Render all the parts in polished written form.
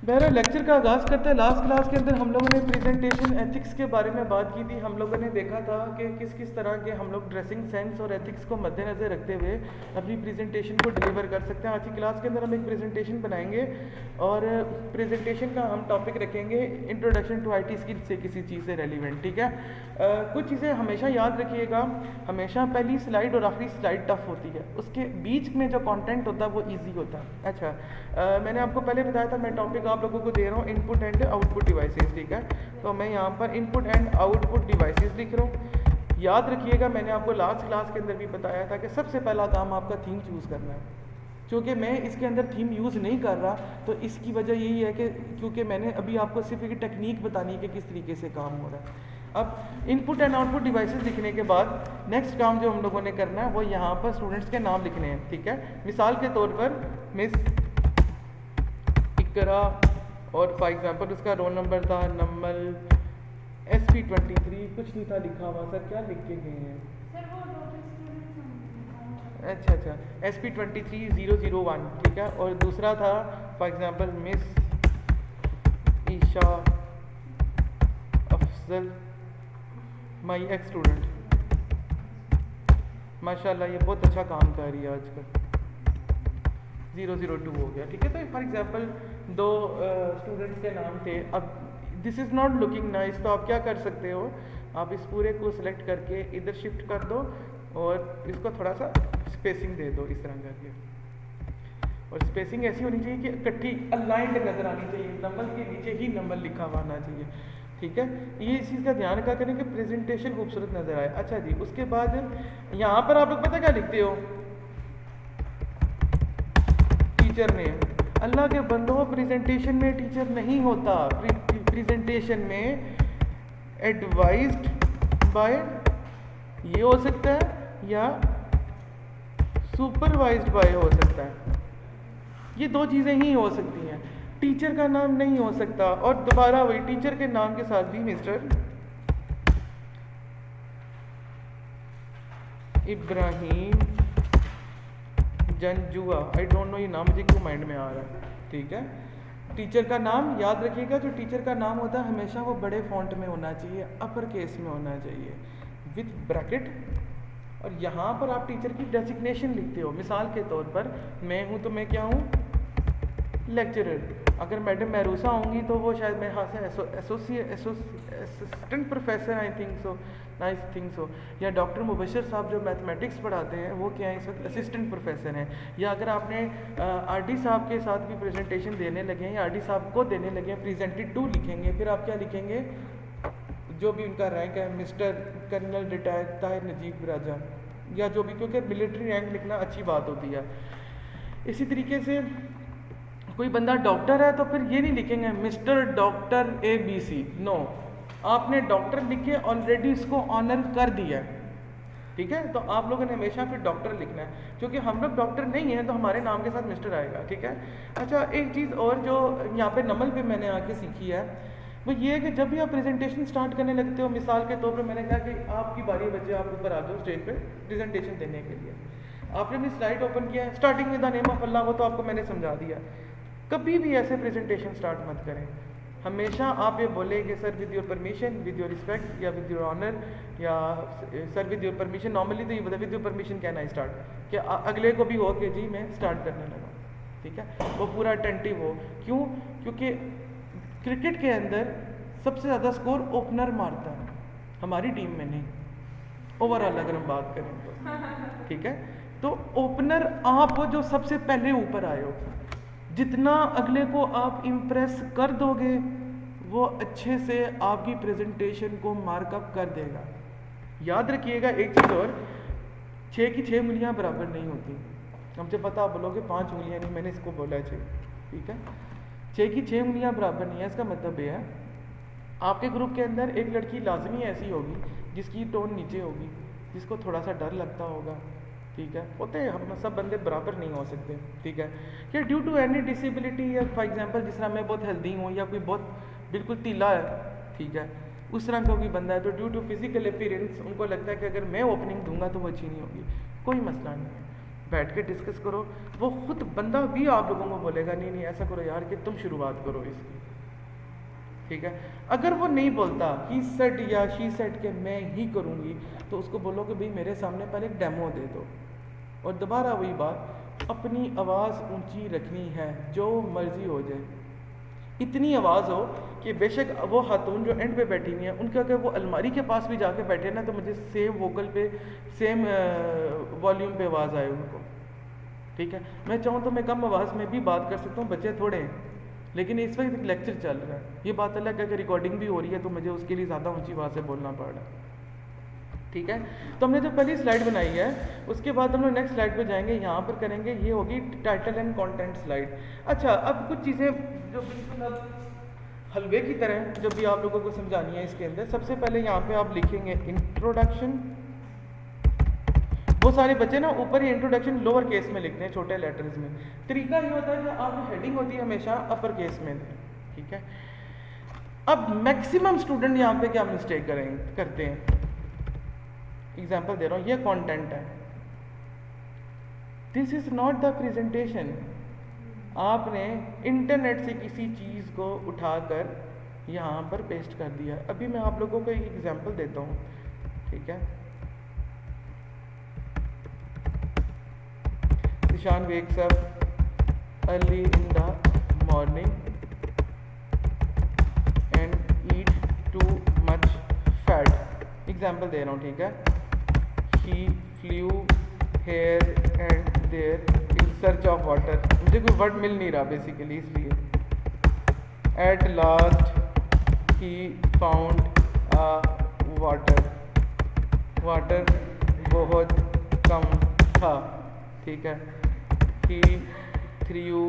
बहरहाल लेक्चर का आगाज़ करते हैं। लास्ट क्लास के अंदर हम लोगों ने प्रेजेंटेशन एथिक्स के बारे में बात की थी। हम लोगों ने देखा था कि किस किस तरह के हम लोग ड्रेसिंग सेंस और एथिक्स को मद्देनज़र रखते हुए अपनी प्रेजेंटेशन को डिलीवर कर सकते हैं। आज की क्लास के अंदर हम एक प्रेजेंटेशन बनाएंगे और प्रेजेंटेशन का हम टॉपिक रखेंगे इंट्रोडक्शन टू IT स्किल्स से किसी चीज़ से रेलिवेंट। ठीक है, कुछ चीज़ें हमेशा याद रखिएगा। हमेशा पहली स्लाइड और आखिरी स्लाइड टफ होती है, उसके बीच में जो कंटेंट होता है वो इजी होता है। अच्छा, मैंने आपको पहले बताया था मैं टॉपिक आप लोगों को दे रहा हूँ इनपुट एंड आउटपुट डिवाइसेस। ठीक है, तो मैं यहाँ पर इनपुट एंड आउटपुट डिवाइसेस लिख रहा हूँ। याद रखिएगा, मैंने आपको लास्ट क्लास के अंदर भी बताया था कि सबसे पहला काम आपका थीम चूज़ करना है। क्योंकि मैं इसके अंदर थीम यूज़ नहीं कर रहा, तो इसकी वजह यही है कि क्योंकि मैंने अभी आपको सिर्फ एक टेक्निक बतानी है कि किस तरीके से काम हो रहा है। अब इनपुट एंड आउटपुट डिवाइसेस लिखने के बाद नेक्स्ट काम जो हम लोगों ने करना है वो यहाँ पर स्टूडेंट्स के नाम लिखने हैं। ठीक है, मिसाल के तौर पर मिस इकरा और फॉर एग्जांपल उसका रोल नंबर था नंबर SP23, कुछ नहीं था लिखा हुआ। सर क्या लिख के गए हैं? अच्छा, SP23-001। ठीक है, और दूसरा था for example miss Isha Afzal, my ex student. माशाल्लाह ये बहुत अच्छा काम कर रही है आजकल। 002 हो गया। ठीक है, तो फॉर एग्जांपल दो स्टूडेंट्स के नाम थे। अब this is not looking nice, तो आप क्या कर सकते हो, आप इस पूरे को सिलेक्ट करके इधर शिफ्ट कर दो और इसको थोड़ा सा स्पेसिंग दे दो इस तरह करके। और स्पेसिंग ऐसी होनी चाहिए कि इकट्ठी अलाइंड नज़र आनी चाहिए, नंबर के नीचे ही नंबर लिखा हुआ आना चाहिए। ठीक है, ये इस चीज़ का ध्यान रखा करें कि प्रेजेंटेशन खूबसूरत नज़र आए। अच्छा जी, उसके बाद यहाँ पर आप लोग पता क्या लिखते हो, टीचर नेम। अल्लाह के बंदों, प्रेजेंटेशन में टीचर नहीं होता। प्रेजेंटेशन में एडवाइज्ड बाय ये हो सकता है या सुपरवाइज्ड बाय हो सकता है। ये दो चीज़ें ही हो सकती हैं, टीचर का नाम नहीं हो सकता। और दोबारा वही टीचर के नाम के साथ भी mister Ibrahim Janjua, I don't know ये नाम मुझे क्यों माइंड में आ रहा है। ठीक है, टीचर का नाम याद रखिएगा, जो टीचर का नाम होता है हमेशा वो बड़े फॉन्ट में होना चाहिए, अपर केस में होना चाहिए विथ ब्रैकेट। और यहाँ पर आप टीचर की डेजिग्नेशन लिखते हो। मिसाल के तौर पर मैं हूँ तो मैं क्या हूँ, लेक्चरर। अगर मैडम महरूसा होंगी तो वो शायद मेरे हाथ से assistant professor I think so, या डॉक्टर मुबशर साहब जो मैथमेटिक्स पढ़ाते हैं वो क्या है इस वक्त असिस्टेंट प्रोफेसर हैं। या अगर आपने RD साहब के साथ भी प्रेजेंटेशन देने लगे हैं या RD साहब को देने लगे हैं, प्रेजेंटेड टू लिखेंगे, फिर आप क्या लिखेंगे, जो भी उनका रैंक है, mister colonel retired Tahir Najeeb Raja या जो भी, क्योंकि मिलिट्री रैंक लिखना अच्छी बात होती है। इसी तरीके से कोई बंदा डॉक्टर है तो फिर ये नहीं लिखेंगे मिस्टर डॉक्टर ABC, नो, आपने डॉक्टर लिख के ऑलरेडी इसको ऑनर कर दिया है। ठीक है, तो आप लोगों ने हमेशा फिर डॉक्टर लिखना है, क्योंकि हम लोग डॉक्टर नहीं हैं तो हमारे नाम के साथ मिस्टर आएगा। ठीक है, अच्छा एक चीज़ और जो यहाँ पे नमल पे मैंने आके सीखी है वो ये है कि जब भी आप प्रेजेंटेशन स्टार्ट करने लगते हो, मिसाल के तौर पर मैंने कहा कि आपकी बारी बच्चे आप ऊपर आ जाओ स्टेज पे प्रेजेंटेशन देने के लिए। आपने अपनी स्लाइड ओपन किया है, starting with the name of Allah, वो तो आपको मैंने समझा दिया। कभी भी ऐसे प्रेजेंटेशन स्टार्ट मत करें। हमेशा आप ये बोलें कि sir with your permission, with your respect, या विद योर ऑनर, या sir with your permission. Normally तो ये बोला with your permission can I start, कि अगले को भी हो कि जी मैं स्टार्ट करने लगा। ठीक है, वो पूरा अटेंटिव हो। क्यों? क्योंकि क्रिकेट के अंदर सबसे ज़्यादा स्कोर ओपनर मारता है, हमारी टीम में नहीं, ओवरऑल अगर हम बात करें तो। ठीक है, तो ओपनर आप जो सबसे पहले ऊपर आए हो, जितना अगले को आप इम्प्रेस कर दोगे वो अच्छे से आपकी प्रेजेंटेशन को मार्कअप कर देगा। याद रखिएगा एक चीज़ और, 6 की 6 उंगलियां बराबर नहीं होती। हमसे पता आप बोलोगे 5 उंगलियां नहीं, मैंने इसको बोला है 6। ठीक है, 6 की 6 उंगलियां बराबर नहीं है। इसका मतलब ये है आपके ग्रुप के अंदर एक लड़की लाजमी ऐसी होगी जिसकी टोन नीचे होगी, जिसको थोड़ा सा डर लगता होगा। ठीक है, होते हैं, हम सब बंदे बराबर नहीं हो सकते। ठीक है, कि ड्यू टू एनी डिसेबिलिटी, या फॉर एग्जांपल जिस तरह मैं बहुत हेल्दी हूँ या कोई बहुत बिल्कुल टीला है, ठीक है, उस तरह का कोई बंदा है, तो ड्यू टू फिजिकल अपीयरेंस उनको लगता है कि अगर मैं ओपनिंग दूंगा तो वो अच्छी नहीं होगी। कोई मसला नहीं है, बैठ के डिस्कस करो, वो खुद बंदा भी आप लोगों को बोलेगा नहीं नहीं ऐसा करो यार कि तुम शुरुआत करो इसकी, ठीक है। अगर वो नहीं बोलता ही सेड या शी सेड के मैं ही करूँगी, तो उसको बोलो कि भाई मेरे सामने पहले एक डेमो दे दो। और दोबारा वही बात, अपनी आवाज़ ऊंची रखनी है, जो मर्जी हो जाए, इतनी आवाज़ हो कि बेशक वो खातून जो एंड पे बैठी हुई है उनका अगर वो अलमारी के पास भी जाके बैठे ना, तो मुझे सेम वोकल पे सेम वॉल्यूम पे आवाज़ आए उनको, ठीक है। मैं चाहूँ तो मैं कम आवाज़ में भी बात कर सकता हूँ, बच्चे थोड़े हैं, लेकिन इस वक्त एक लेक्चर चल रहा है, ये बात अलग है कि रिकॉर्डिंग भी हो रही है तो मुझे उसके लिए ज़्यादा ऊंची आवाज़ से बोलना पड़ रहा है, ठीक है। तो हमने जो पहली स्लाइड बनाई है, उसके बाद हम लोग नेक्स्ट स्लाइड पे जाएंगे, यहाँ पर करेंगे, ये होगी टाइटल एंड कंटेंट स्लाइड। अच्छा, अब कुछ चीज़ें जो बिल्कुल अब हलवे की तरह जो भी आप लोगों को समझानी है इसके अंदर। सबसे पहले यहाँ पे आप लिखेंगे इंट्रोडक्शन। वो सारे बच्चे ना ऊपर ही इंट्रोडक्शन लोअर केस में लिखते हैं, छोटे लेटर्स में। तरीका ये होता है कि आप हेडिंग होती है हमेशा अपर केस में दें, ठीक है। अब मैक्सिमम स्टूडेंट यहाँ पे क्या मिस्टेक करते हैं, एग्जाम्पल दे रहा हूँ, ये कंटेंट है, this is not the presentation. आपने इंटरनेट से किसी चीज़ को उठाकर यहाँ पर पेस्ट कर दिया। अभी मैं आप लोगों को एक एग्जांपल देता हूँ, ठीक है। Ishan wakes up early in the morning and eat too much fat। Example दे रहा हूँ, ठीक है। He flew here and there in search of water। मुझे कोई वर्ड मिल नहीं रहा बेसिकली, इसलिए। At last he found a water। Water बहुत कम था, ठीक है। He threw।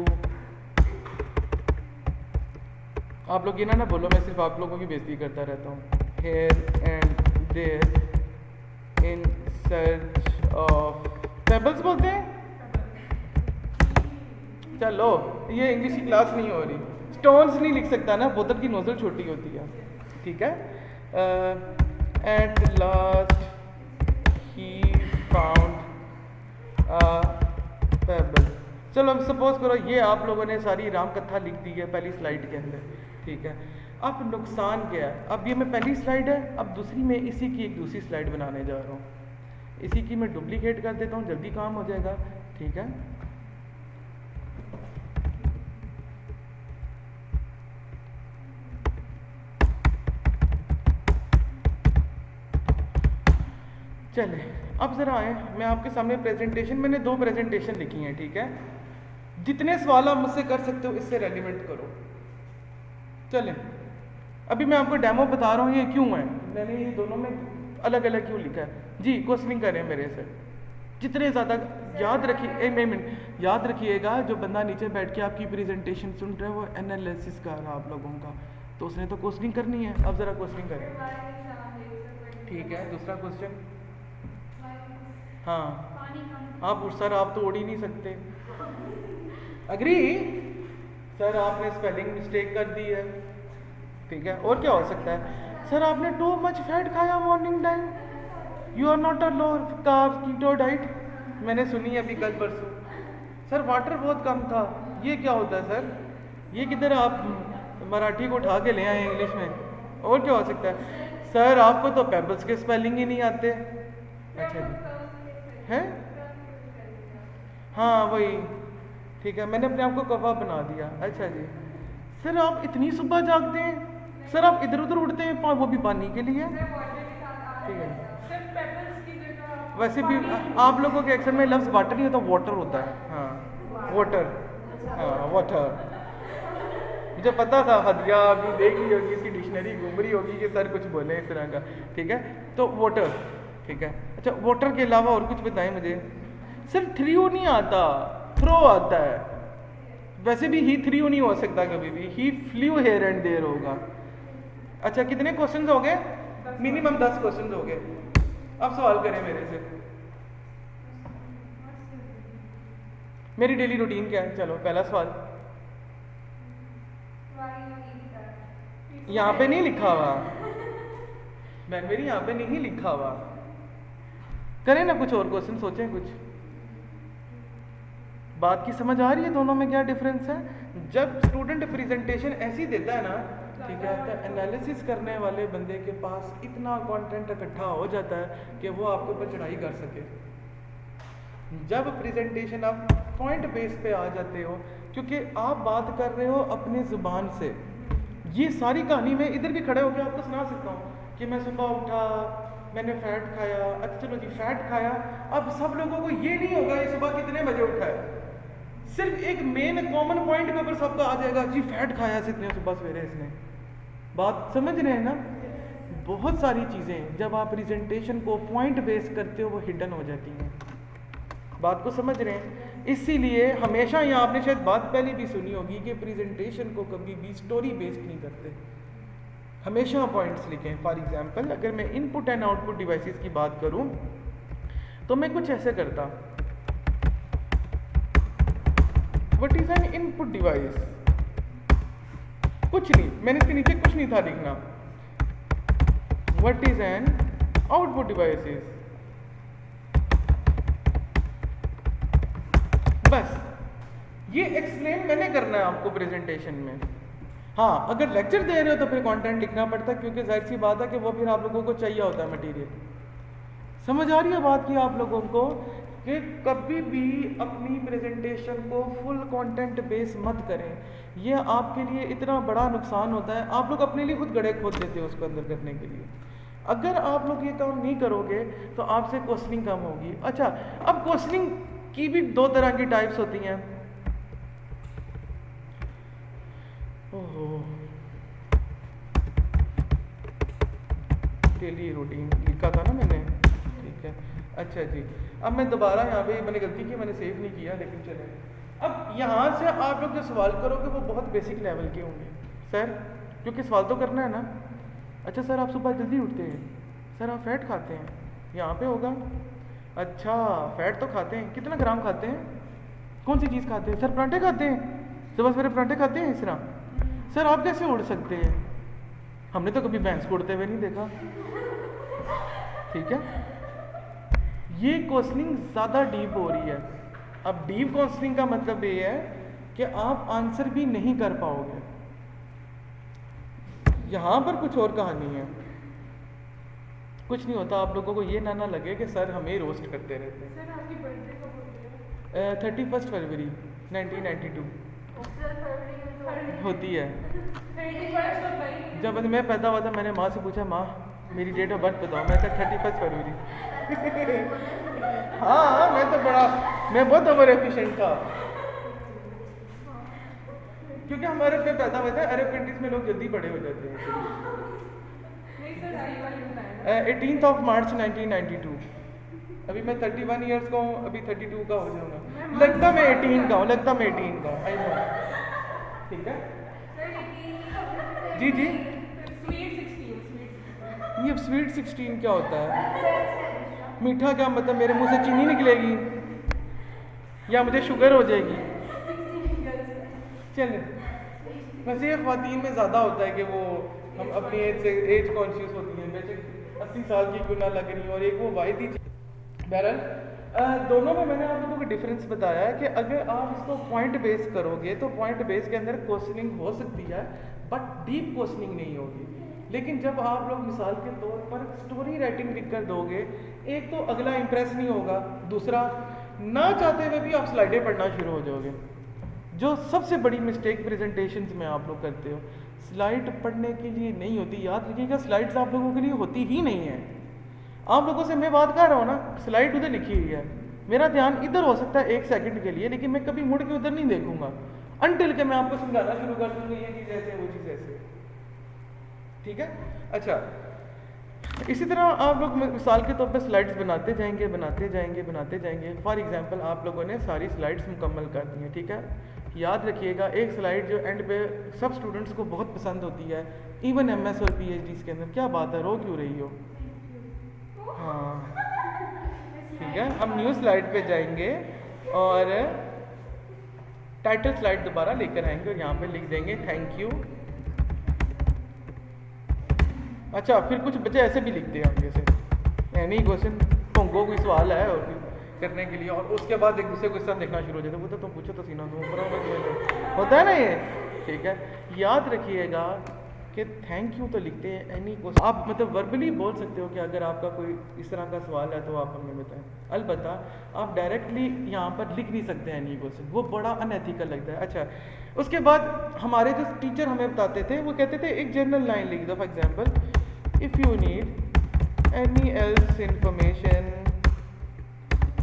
आप लोग ये ना बोलो मैं सिर्फ आप लोगों की बेइज्जती करता रहता हूँ। Here and there in search of pebbles बोलते हैं। चलो, ये इंग्लिश की क्लास नहीं हो रही, स्टोन्स नहीं लिख सकता ना, बोतल की नोजल छोटी होती है, ठीक है। At last he found a payable. चलो अब सपोज करो ये आप लोगों ने सारी राम कथा लिख दी है पहली स्लाइड के अंदर, ठीक है। अब नुकसान क्या है, अब ये मैं पहली स्लाइड है, अब दूसरी में इसी की एक दूसरी स्लाइड बनाने जा रहा हूँ। इसी की मैं डुप्लीकेट कर देता हूँ, जल्दी काम हो जाएगा, ठीक है। चले अब ज़रा आए, मैं आपके सामने प्रेजेंटेशन, मैंने 2 प्रेजेंटेशन लिखी हैं, ठीक है। जितने सवाल आप मुझसे कर सकते हो इससे रेलिवेंट करो। चलें, अभी मैं आपको डेमो बता रहा हूँ ये क्यों है, मैंने ये दोनों में अलग अलग क्यों लिखा है। जी क्वेश्चनिंग करें मेरे से, जितने ज़्यादा याद रखिए, एक मिनट याद रखिएगा, जो बंदा नीचे बैठ के आपकी प्रेजेंटेशन सुन रहा है वो एनालिसिस कर रहा है आप लोगों का, तो उसने तो क्वेश्चनिंग करनी है। अब ज़रा क्वेश्चनिंग करें, ठीक है। दूसरा क्वेश्चन, हाँ आप सर आप तो उड़ ही नहीं सकते, अग्री सर आपने स्पेलिंग मिस्टेक कर दी है, ठीक है। और क्या हो सकता है, सर आपने टू मच फैट खाया morning time, you are not a low carb keto diet, मैंने सुनी है अभी कल परसों। सर वाटर बहुत कम था, ये क्या होता है सर, ये किधर आप मराठी को उठा के ले आए इंग्लिश में। और क्या हो सकता है, सर आपको तो पेबल्स के स्पेलिंग ही नहीं आते। अच्छा जी, हैं, हाँ वही, ठीक है, मैंने अपने आप को कवा बना दिया। अच्छा जी, सर आप इतनी सुबह जागते हैं, सर आप इधर उधर उड़ते हैं, वो भी पानी के लिए, ठीक है। वैसे भी आप लोगों के अक्सर में लफ्ज़ वाटर नहीं होता, वाटर होता है, हाँ वाटर, हाँ वाटर। मुझे पता था, हदिया अभी देख ली होगी, इसकी डिक्शनरी घूम रही होगी कि सर कुछ बोले इस तरह का, ठीक है। तो वाटर, ठीक है। अच्छा वाटर के अलावा और कुछ बताएं मुझे। सर थ्रू नहीं आता, थ्रो आता है, वैसे भी ही थ्रू नहीं हो सकता कभी भी, ही फ्लू हेयर एंड देयर होगा। अच्छा कितने क्वेश्चंस हो गए, मिनिमम 10 क्वेश्चंस हो गए। अब सवाल करें मेरे से, मेरी डेली रूटीन क्या है। चलो पहला सवाल, यहाँ पे नहीं लिखा हुआ, बहन मेरी यहाँ पे नहीं लिखा हुआ, करें ना कुछ और क्वेश्चन, सोचें कुछ। बात की समझ आ रही है दोनों में क्या डिफरेंस है? जब स्टूडेंट प्रेजेंटेशन ऐसी देता है ना, ठीक है, तो एनालिसिस करने वाले बंदे के पास इतना कंटेंट इकट्ठा हो जाता है कि वो आपके ऊपर चढ़ाई कर सके। जब प्रेजेंटेशन आप पॉइंट बेस पे आ जाते हो, क्योंकि आप बात कर रहे हो अपनी ज़ुबान से, ये सारी कहानी मैं इधर भी खड़े होकर आपको सुना सकता हूँ कि मैं सुबह उठा, मैंने फैट खाया, अच्छा चलो जी फैट खाया। अब सब लोगों को ये नहीं होगा ये सुबह कितने बजे उठा है, सिर्फ एक मेन कॉमन पॉइंट के ऊपर सबका आ जाएगा जी फैट खाया इतने सुबह सवेरे इसने। बात समझ रहे हैं ना? बहुत सारी चीज़ें जब आप प्रेजेंटेशन को पॉइंट बेस करते हो वो हिडन हो जाती हैं। बात को समझ रहे हैं? इसीलिए हमेशा यहाँ आपने शायद बात पहले भी सुनी होगी कि प्रेजेंटेशन को कभी भी स्टोरी बेस्ड नहीं करते, हमेशा पॉइंट्स लिखें। फॉर एग्जांपल अगर मैं इनपुट एंड आउटपुट डिवाइसेस की बात करूं तो मैं कुछ ऐसे करता, what is an input device, कुछ नहीं, मैंने इसके नीचे कुछ नहीं था लिखना। What is an output devices, बस ये एक्सप्लेन मैंने करना है आपको प्रेजेंटेशन में। हाँ, अगर लेक्चर दे रहे हो तो फिर कंटेंट लिखना पड़ता है, क्योंकि जाहिर सी बात है कि वो फिर आप लोगों को चाहिए होता है मटेरियल। समझ आ रही है बात की आप लोगों को कि कभी भी अपनी प्रेजेंटेशन को फुल कंटेंट बेस मत करें, ये आपके लिए इतना बड़ा नुकसान होता है, आप लोग अपने लिए खुद गड्ढे खोद देते हो उसको अंदर करने के लिए। अगर आप लोग ये काम नहीं करोगे तो आपसे क्वेश्चनिंग कम होगी। अच्छा, अब क्वेश्चनिंग की भी दो तरह की टाइप्स होती हैं। ओहो, डेली रूटीन लिखा था ना मैंने, ठीक है। अच्छा जी, अब मैं दोबारा यहाँ पे, मैंने गलती की, मैंने सेव नहीं किया, लेकिन चले। अब यहाँ से आप लोग जो सवाल करोगे वो बहुत बेसिक लेवल के होंगे। सर, क्योंकि सवाल तो करना है ना। अच्छा सर, आप सुबह जल्दी उठते हैं? सर, आप फैट खाते हैं? यहाँ पे होगा। अच्छा, फैट तो खाते हैं, कितना ग्राम खाते हैं? कौन सी चीज़ खाते हैं? सर, पराठे खाते हैं, सुबह सवेरे पराठे खाते हैं इस तरह। सर, आप कैसे उड़ सकते हैं? हमने तो कभी भैंस को उड़ते हुए नहीं देखा। ठीक है, ये क्वेश्चनिंग ज़्यादा डीप हो रही है। अब डीप क्वेश्चनिंग का मतलब ये है कि आप आंसर भी नहीं कर पाओगे। यहाँ पर कुछ और कहानी है। कुछ नहीं होता, आप लोगों को ये ना लगे कि सर हमें रोस्ट करते रहते हैं। सर, आपकी बर्थडे कब होती है? 31 फरवरी 1992 होती है। जब मैं पैदा हुआ था मैंने माँ से पूछा, माँ मेरी डेट ऑफ बर्थ बताओ। मैं कहा 31 फरवरी। हाँ, मैं बहुत ओवर एफिशिएंट था, क्योंकि हमारे पे पैदा हुए थे अरब कंट्रीज में लोग जल्दी बड़े हो जाते हैं। 18 मार्च 1992। अभी मैं 31 ईयर्स का हूँ, अभी 32 का हो जाऊंगा। लगता मैं 18 का हूँ, आई नो। ठीक है जी जी। ये स्वीट 16 क्या होता है? मीठा क्या मतलब? मेरे मुंह से चीनी निकलेगी या मुझे शुगर हो जाएगी? चले, वैसे ये ख्वातीन में ज़्यादा होता है कि वो हम अपनी एज कॉन्शियस होती हैं। वैसे 80 साल की क्यों ना लग रही और एक वो वायदी। बहरहाल दोनों में मैंने आप लोगों को डिफरेंस बताया है कि अगर आप इसको पॉइंट बेस करोगे तो पॉइंट बेस के अंदर क्वेश्चनिंग हो सकती है, बट डीप क्वेश्चनिंग नहीं होगी। लेकिन जब आप लोग मिसाल के तौर पर स्टोरी राइटिंग लिख कर दोगे, एक तो अगला इंप्रेस नहीं होगा, दूसरा ना चाहते हुए भी आप स्लाइडें पढ़ना शुरू हो जाओगे। जो सबसे बड़ी मिस्टेक प्रेजेंटेशंस में आप लोग करते हो, स्लाइड पढ़ने के लिए नहीं होती। याद रखिएगा, स्लाइड्स आप लोगों के लिए होती ही नहीं है। आप लोगों से मैं बात कर रहा हूँ ना, स्लाइड उधर लिखी हुई है, मेरा ध्यान इधर हो सकता है 1 सेकंड के लिए, लेकिन मैं कभी मुड़ के उधर नहीं देखूंगा अनटिल के मैं आपको समझाना शुरू कर दूंगा ये चीज़ ऐसे, वो चीज़ ऐसे। ठीक है। अच्छा, इसी तरह आप लोग मिसाल के तौर पर स्लाइड्स बनाते जाएंगे। फॉर एग्जांपल आप लोगों ने सारी स्लाइड्स मुकम्मल कर दी हैं, ठीक है। याद रखिएगा, एक स्लाइड जो एंड पे सब स्टूडेंट्स को बहुत पसंद होती है, इवन MS और PhDs के अंदर। क्या बात है, रो क्यों रही हो? हाँ, ठीक है। हम न्यू स्लाइड पे जाएंगे और टाइटल स्लाइड दोबारा लेकर आएंगे और यहाँ पे लिख देंगे थैंक यू। अच्छा, फिर कुछ बच्चे ऐसे भी लिखते हैं, जैसे एनी क्वेश्चन, होंगो कोई सवाल है और करने के लिए, और उसके बाद एक दूसरे को इस तरह देखना शुरू हो जाता है, वो तो तुम पूछो तो सीना तुम होता है ना ये, ठीक है। याद रखिएगा कि थैंक यू तो लिखते हैं एनी को, आप मतलब वर्बली बोल सकते हो कि अगर आपका कोई इस तरह का सवाल है तो आप हमें बताएं, अलबत्ता आप डायरेक्टली यहाँ पर लिख नहीं सकते एनी को, वो बड़ा अनएथिकल लगता है। अच्छा, उसके बाद हमारे जो टीचर हमें बताते थे वो कहते थे एक जनरल लाइन लिख दो, for example if you need any else information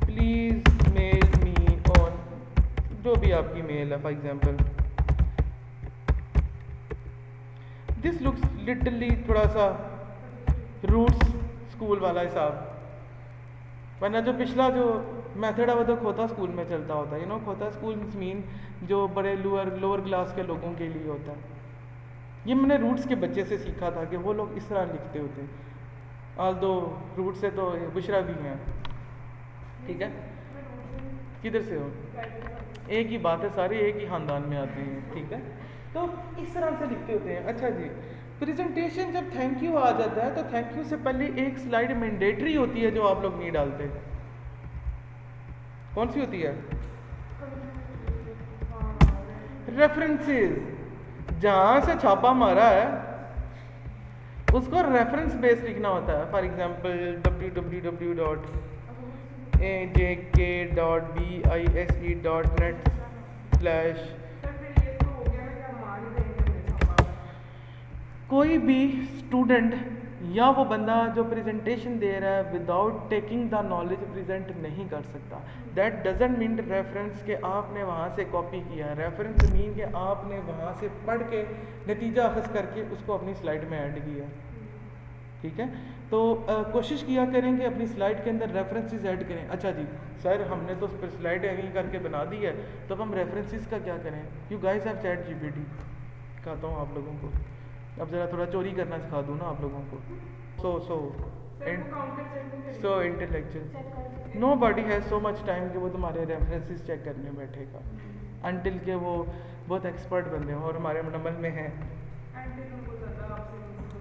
please mail me on, जो भी आपकी मेल है, for example this looks literally थोड़ा सा रूट्स स्कूल वाला हिसाब, वरना जो पिछला जो मेथड है वो तो खोता स्कूल में चलता होता है, यू नो खोता स्कूल मीन जो बड़े लोअर क्लास के लोगों के लिए होता है। ये मैंने रूट्स के बच्चे से सीखा था कि वो लोग इस तरह लिखते होते हैं, आल दो रूट से तो बुशरा भी हैं, ठीक है। किधर से हो? एक ही बात है, सारे एक ही ख़ानदान में आते हैं, ठीक है। तो इस तरह से लिखते होते हैं। अच्छा जी, प्रेजेंटेशन जब थैंक यू आ जाता है तो थैंक यू से पहले एक स्लाइड मैंडेटरी होती है जो आप लोग नहीं डालते, कौन सी होती है? रेफरेंसेस, जहाँ से छापा मारा है उसको रेफरेंस बेस लिखना होता है। फॉर एग्जांपल www.ajk.bise.net/ कोई भी स्टूडेंट या वो बंदा जो प्रेजेंटेशन दे रहा है without taking the knowledge present नहीं कर सकता। दैट डजेंट मीन रेफरेंस के आपने वहाँ से कॉपी किया है, रेफरेंस मीन के आपने वहाँ से पढ़ के नतीजा अखज़ करके उसको अपनी स्लाइड में ऐड किया, ठीक है। तो कोशिश किया करें कि अपनी स्लाइड के अंदर रेफरेंसेस ऐड करें। अच्छा जी सर, हमने तो स्लाइड ऐड करके बना दी है, तो अब हम रेफरेंसेस का क्या करें? यू गाइस हैव ChatGPT, कहता हूँ आप लोगों को, अब ज़रा थोड़ा चोरी करना सिखा दूँ ना आप लोगों को। So intellectual, nobody has so much time कि वो तुम्हारे रेफरेंसेस चेक करने बैठेगा अनटिल के वो बहुत एक्सपर्ट बंदे हों, और हमारे अमल में हैं।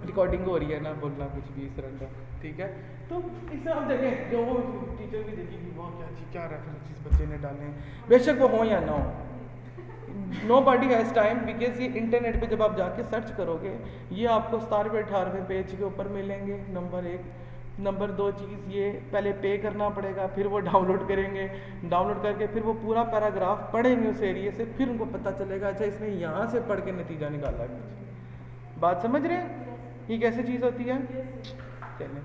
रिकॉर्डिंग हो रही है ना, बोलना कुछ भी इस तरह का, ठीक है। तो इस तरह आप देखें, जो वो टीचर भी देखेगी वो क्या रेफरेंसेस बच्चे ने डाले हैं, बेशक वो हों या ना हो, nobody has time, because ये इंटरनेट पे जब आप जाके सर्च करोगे ये आपको 17वें-18वें पेज के ऊपर मिलेंगे, नंबर 1। नंबर 2 चीज़ ये पहले पे करना पड़ेगा, फिर वो डाउनलोड करेंगे, डाउनलोड करके फिर वो पूरा पैराग्राफ पढ़ेंगे उस एरिए से, फिर उनको पता चलेगा अच्छा इसने यहाँ से पढ़ के नतीजा निकाला है। बात समझ रहे हैं ये कैसे चीज़ होती है? चलें,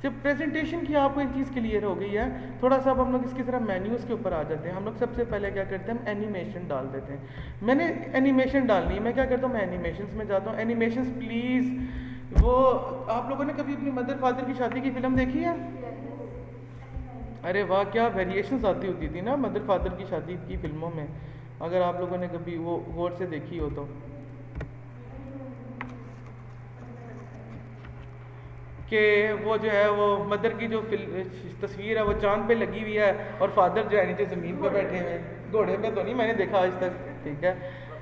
जब प्रेजेंटेशन की आपको एक चीज़ क्लियर हो गई है, थोड़ा सा अब हम लोग इसकी तरह मेन्यूज़ के ऊपर आ जाते हैं। हम लोग सबसे पहले क्या करते हैं, हम एनिमेशन डाल देते हैं। मैंने एनिमेशन डालनी है, मैं क्या करता हूँ, मैं एनिमेशंस में जाता हूँ। एनिमेशंस प्लीज़, वो आप लोगों ने कभी अपनी मदर फादर की शादी की फ़िल्म देखी है? अरे वाह, क्या वेरिएशंस आती होती थी ना मदर फादर की शादी की फ़िल्मों में, अगर आप लोगों ने कभी वो गौर से देखी हो तो, कि वो जो है वो मदर की जो तस्वीर है वो चांद पे लगी हुई है और फादर जो है नीचे ज़मीन पे बैठे हुए हैं, घोड़े पे तो नहीं मैंने देखा आज तक, ठीक है।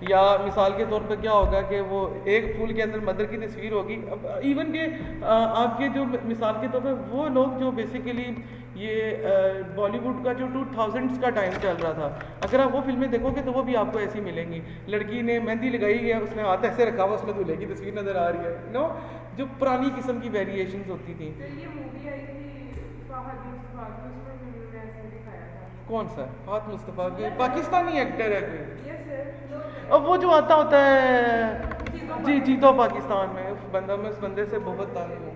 या मिसाल के तौर पे क्या होगा कि वो एक फूल के अंदर मदर की तस्वीर होगी। अब इवन के आपके जो मिसाल के तौर पे वो लोग जो बेसिकली ये बॉलीवुड का जो 2000s का टाइम चल रहा था, अगर आप वो फिल्में देखोगे तो वो भी आपको ऐसी मिलेंगी। लड़की ने मेहंदी लगाई है, उसने हाथ ऐसे रखा हुआ, उसमें दूल्हे की तस्वीर नज़र आ रही है, नो, जो पुरानी किस्म की वेरिएशंस होती थी। तो ये मूवी आई थी फहद मुस्तफा की, उसमें उन्होंने ऐसे दिखाया था। कौन सा? फहद मुस्तफा की? पाकिस्तानी एक्टर है कोई? Yes sir. अब वो जो आता होता है जी जीतो पाकिस्तान में, उस बंदा में उस बंदे से बहुत ताल्लुक है।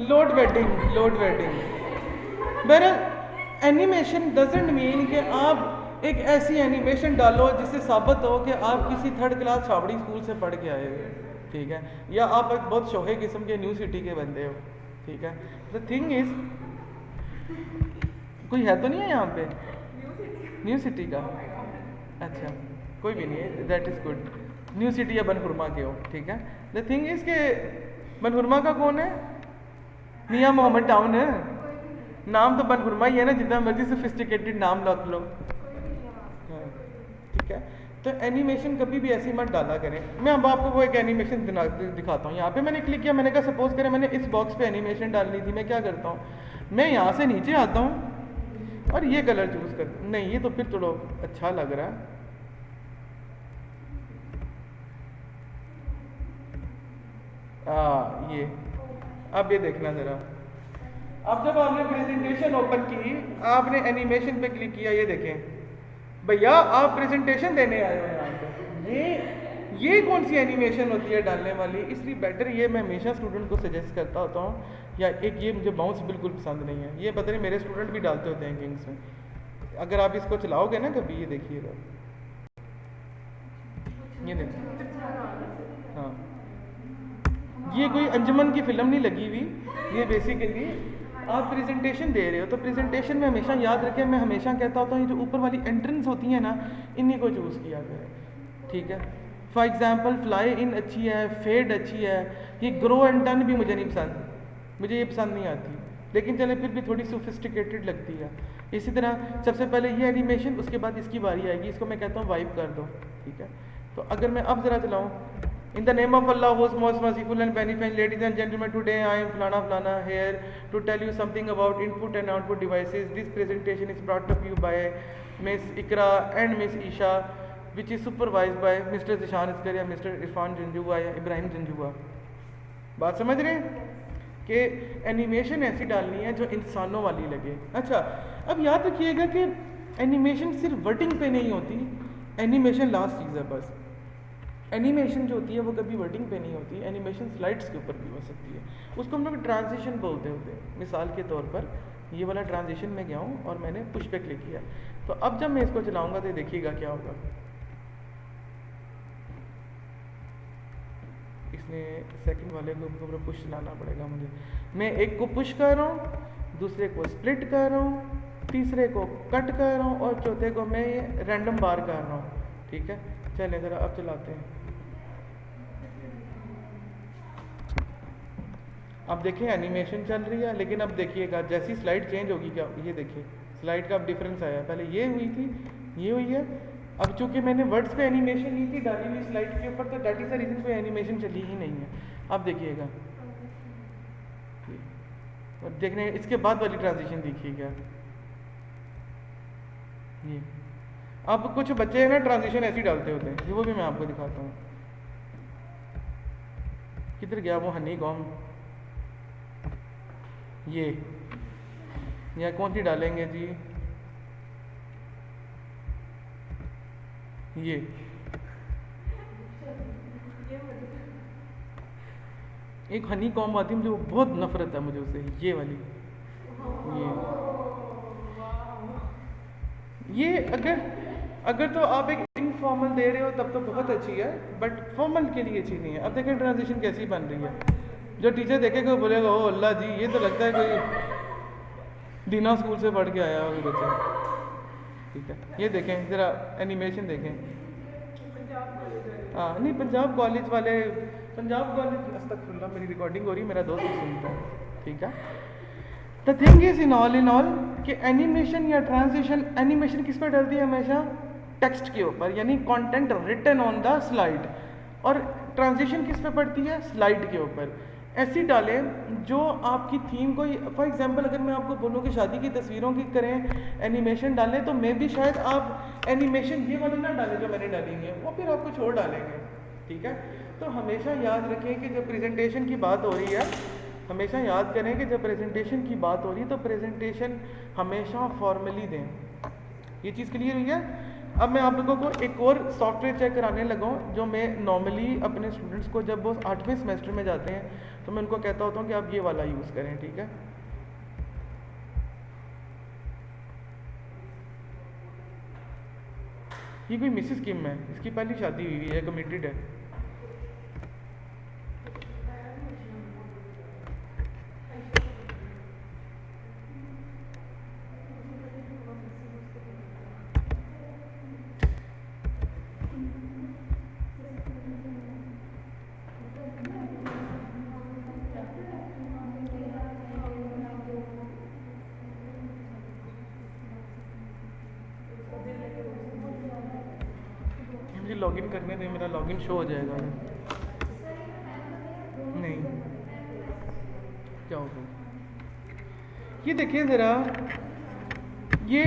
Load wedding. बहरहाल एनिमेशन डजेंट मीन कि आप एक ऐसी एनिमेशन डालो जिससे साबित हो कि आप किसी 3rd क्लास छावड़ी स्कूल से पढ़ के आए हुए, ठीक है, या आप एक बहुत शोहे किस्म के न्यू सिटी के बंदे हो, ठीक है। द थिंग इज, कोई है तो नहीं है यहाँ पे न्यू सिटी का? अच्छा, कोई भी नहीं है, that is good. New city या बनहुरमा के हो, ठीक है। द थिंग इज़ के बनहुरमा का कौन है? मियाँ मोहम्मद टाउन है, नाम तो बनहुरमा ही है ना, जितना मर्जी सोफिस्टिकेटेड नाम रख लो, हाँ, ठीक है। तो एनिमेशन कभी भी ऐसी मत डाला करें। मैं अब आपको वो एक एनिमेशन दिखाता हूँ। यहाँ पे मैंने क्लिक किया, मैंने कहा सपोज करें मैंने इस बॉक्स पे एनिमेशन डालनी थी, मैं क्या करता हूँ, मैं यहाँ से नीचे आता हूँ और ये कलर चूज़ कर, नहीं ये तो फिर थोड़ा अच्छा लग रहा है। ये अब ये देखना ज़रा, अब जब आपने प्रेजेंटेशन ओपन की, आपने एनिमेशन पे क्लिक किया, ये देखें भैया आप प्रेजेंटेशन देने आए हो यहाँ पे, ये कौन सी एनिमेशन होती है डालने वाली। इसलिए बेटर ये मैं हमेशा स्टूडेंट को सजेस्ट करता होता हूँ। या एक ये मुझे बाउंस बिल्कुल पसंद नहीं है, ये पता नहीं मेरे स्टूडेंट भी डालते होते हैं किंग्स में। अगर आप इसको चलाओगे ना कभी, ये देखिएगा, ये देखिए, हाँ ये कोई अंजुमन की फिल्म नहीं लगी हुई, ये बेसिकली आप प्रेजेंटेशन दे रहे हो। तो प्रेजेंटेशन में हमेशा याद रखें, मैं हमेशा कहता होता हूँ ये जो ऊपर वाली एंट्रेंस होती है ना, इन्हीं को चूज़ किया करें, ठीक है। फॉर एग्जांपल फ्लाई इन अच्छी है, फेड अच्छी है, ये ग्रो एंड टर्न भी मुझे नहीं पसंद, मुझे ये पसंद नहीं आती, लेकिन चले फिर भी थोड़ी सोफिस्टिकेटेड लगती है। इसी तरह सबसे पहले ये एनिमेशन, उसके बाद इसकी बारी आएगी, इसको मैं कहता हूँ वाइप कर दो, ठीक है। तो अगर मैं अब ज़रा चलाऊँ, In the name of Allah, who is most merciful and beneficent, ladies and gentlemen, today I am Flana Flana here to tell you something about input and output devices. This presentation is brought to you by Miss Ikra and Miss Isha, which is supervised by Mr. Zishan Iskar या Mr. Irfan Janjua या इब्राहिम जंजुआ। बात समझ रहे हैं कि animation ऐसी डालनी है जो इंसानों वाली लगे। अच्छा, अब याद रखिएगा कि एनिमेशन सिर्फ वर्डिंग पे नहीं होती, एनिमेशन लास्ट चीज़ है बस। एनिमेशन जो होती है वो कभी वर्डिंग पे नहीं होती, एनिमेशन स्लाइड्स के ऊपर भी हो सकती है, उसको हम लोग ट्रांजिशन बोलते होते हैं। मिसाल के तौर पर ये वाला ट्रांजिशन में गया हूँ और मैंने पुश पे क्लिक किया, तो अब जब मैं इसको चलाऊंगा तो देखिएगा क्या होगा। इसने सेकंड वाले को ऊपर पुश चलाना पड़ेगा मुझे। मैं एक को पुश कर रहा हूँ, दूसरे को स्प्लिट कर रहा हूँ, तीसरे को कट कर रहा हूँ और चौथे को मैं रैंडम बार कर रहा हूँ, ठीक है। चलें ज़रा अब चलाते हैं। अब देखें एनिमेशन चल रही है, लेकिन अब देखिएगा जैसी स्लाइड चेंज होगी, क्या ये देखिए स्लाइड का अब डिफरेंस आया, पहले ये हुई थी, ये हुई है। अब चूंकि मैंने वर्ड्स पे एनिमेशन ली थी डाली हुई स्लाइड के ऊपर, तो दैट इज द रीजन पे एनिमेशन चली ही नहीं है। अब देखिएगा, और देखने इसके बाद वाली ट्रांजिशन देखिएगा, ये अब कुछ बच्चे हैं ना ट्रांजिशन ऐसी डालते होते हैं, ये वो भी मैं आपको दिखाता हूँ। किधर गया वो हनी कॉम, ये या कौन सी डालेंगे जी, ये एक हनी कॉम आती है, मुझे वो बहुत नफरत है मुझे उससे, ये वाली, ये अगर तो आप एक इनफॉर्मल दे रहे हो तब तो बहुत अच्छी है, बट फॉर्मल के लिए अच्छी नहीं है। अब देखें ट्रांजिशन कैसी बन रही है, जो टीचर देखेगा बोलेगा ओ अल्लाह जी, ये तो लगता है कोई दीना स्कूल से पढ़ के आया हो बच्चा, ठीक है। ये देखें ज़रा एनिमेशन देखें, हाँ नहीं पंजाब कॉलेज वाले, पंजाब कॉलेज अस्तगफुरुल्लाह, मेरी रिकॉर्डिंग हो रही है, मेरा दोस्त भी सुनता है, ठीक है। The thing is in all कि एनिमेशन या ट्रांजिशन, एनिमेशन किस पर डलती है हमेशा, टेक्स्ट के ऊपर, यानी content written on the slide, और ट्रांजिशन किस पे पड़ती है, स्लाइड के ऊपर। ऐसी डालें जो आपकी थीम को, फॉर एग्जांपल अगर मैं आपको बोलूँ कि शादी की तस्वीरों की करें एनिमेशन डालें, तो मैं भी शायद आप एनिमेशन ये वाली ना डालें जो मैंने डाली है, वो फिर आपको छोड़ डालेंगे, ठीक है। तो हमेशा याद रखें कि जब प्रेजेंटेशन की बात हो रही है, हमेशा याद करें कि जब प्रेजेंटेशन की बात हो रही है तो प्रेजेंटेशन हमेशा फॉर्मली दें। ये चीज़ क्लियर हुई है। अब मैं आप लोगों को एक और सॉफ्टवेयर चेक कराने लगा हूँ, जो मैं नॉर्मली अपने स्टूडेंट्स को जब वो 8वें सेमेस्टर में जाते हैं तो मैं उनको कहता होता हूँ कि आप ये वाला यूज़ करें, ठीक है। ये कोई मिसेस किम है, इसकी पहली शादी हुई है, कमिटेड है। मुझे लॉगिन करने दें, मेरा लॉगिन शो हो जाएगा। नहीं, क्या हो गया? ये देखिए ज़रा, ये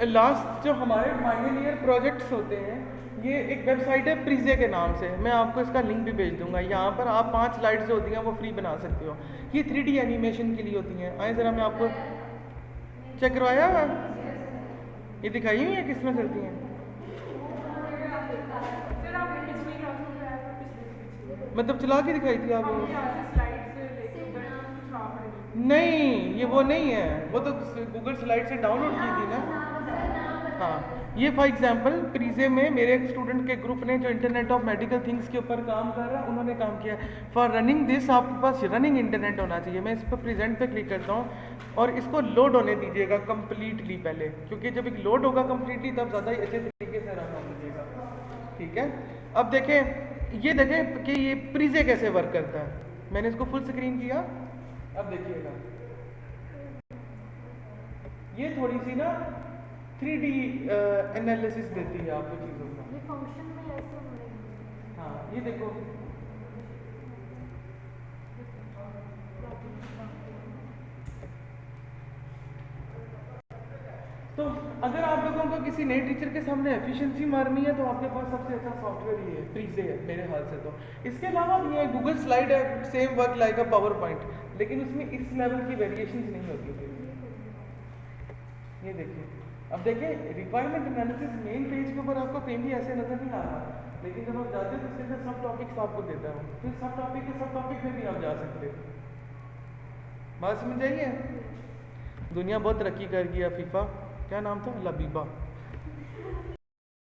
लास्ट जो हमारे फाइनल ईयर प्रोजेक्ट्स होते हैं, ये एक वेबसाइट है प्रीजे के नाम से, मैं आपको इसका लिंक भी भेज दूंगा। यहाँ पर आप 5 स्लाइड्स जो होती हैं वो फ्री बना सकते हो। ये 3D एनिमेशन के लिए होती हैं। आए ज़रा मैं आपको चेक करवाया हुआ, ये दिखाई हुई है किस तरह चलती हैं। सर आपने पिछली क्लास में बताया था, पिछली मतलब चला के दिखाई थी हमने आपको? यहाँ से स्लाइड से लेके उधर कुछ और पढ़ेंगे। नहीं, ये वो नहीं है, वो तो गूगल स्लाइड से डाउनलोड की थी ना। हाँ, ये फॉर एग्जांपल प्रीजे में मेरे एक स्टूडेंट के ग्रुप ने जो इंटरनेट ऑफ मेडिकल थिंग्स के ऊपर काम कर रहा है, उन्होंने काम किया। फॉर रनिंग दिस आपके पास रनिंग इंटरनेट होना चाहिए। मैं इस पर प्रेजेंट पे क्लिक करता हूँ और इसको लोड होने दीजिएगा कम्प्लीटली पहले, क्योंकि जब एक लोड होगा कम्प्लीटली तब ज़्यादा ही अच्छे तरीके से रन हो जाएगा। ठीक है, अब देखें, ये देखें कि ये प्रीजे कैसे वर्क करता है। मैंने इसको फुल स्क्रीन किया, अब देखिएगा ये थोड़ी सी ना 3D एनालिसिस देती है आपको चीज़ों का। ये फंक्शन में ऐसे होंगे। हाँ, ये देखो, तो अगर आप लोगों को किसी नए टीचर के सामने एफिशिएंसी मारनी है तो आपके पास सबसे अच्छा सॉफ्टवेयर ये है, प्रीजे है मेरे ख्याल से। तो इसके अलावा भी है, गूगल स्लाइड है, same work like a power point, लेकिन उसमें इस लेवल की वेरिएशंस नहीं होती थी। ये देखिए, अब देखिए रिक्वायरमेंट एनालिसिस मेन पेज के ऊपर आपको कहीं भी ऐसे नजर नहीं आ रहा, लेकिन जब आप जाते हो तो इसके अंदर सब टॉपिक्स आपको देता है, फिर सब टॉपिक के सब टॉपिक में भी आप जा सकते हो। बात समझ आई है? दुनिया बहुत तरक्की कर गई है। फीफा क्या नाम था, लबीबा।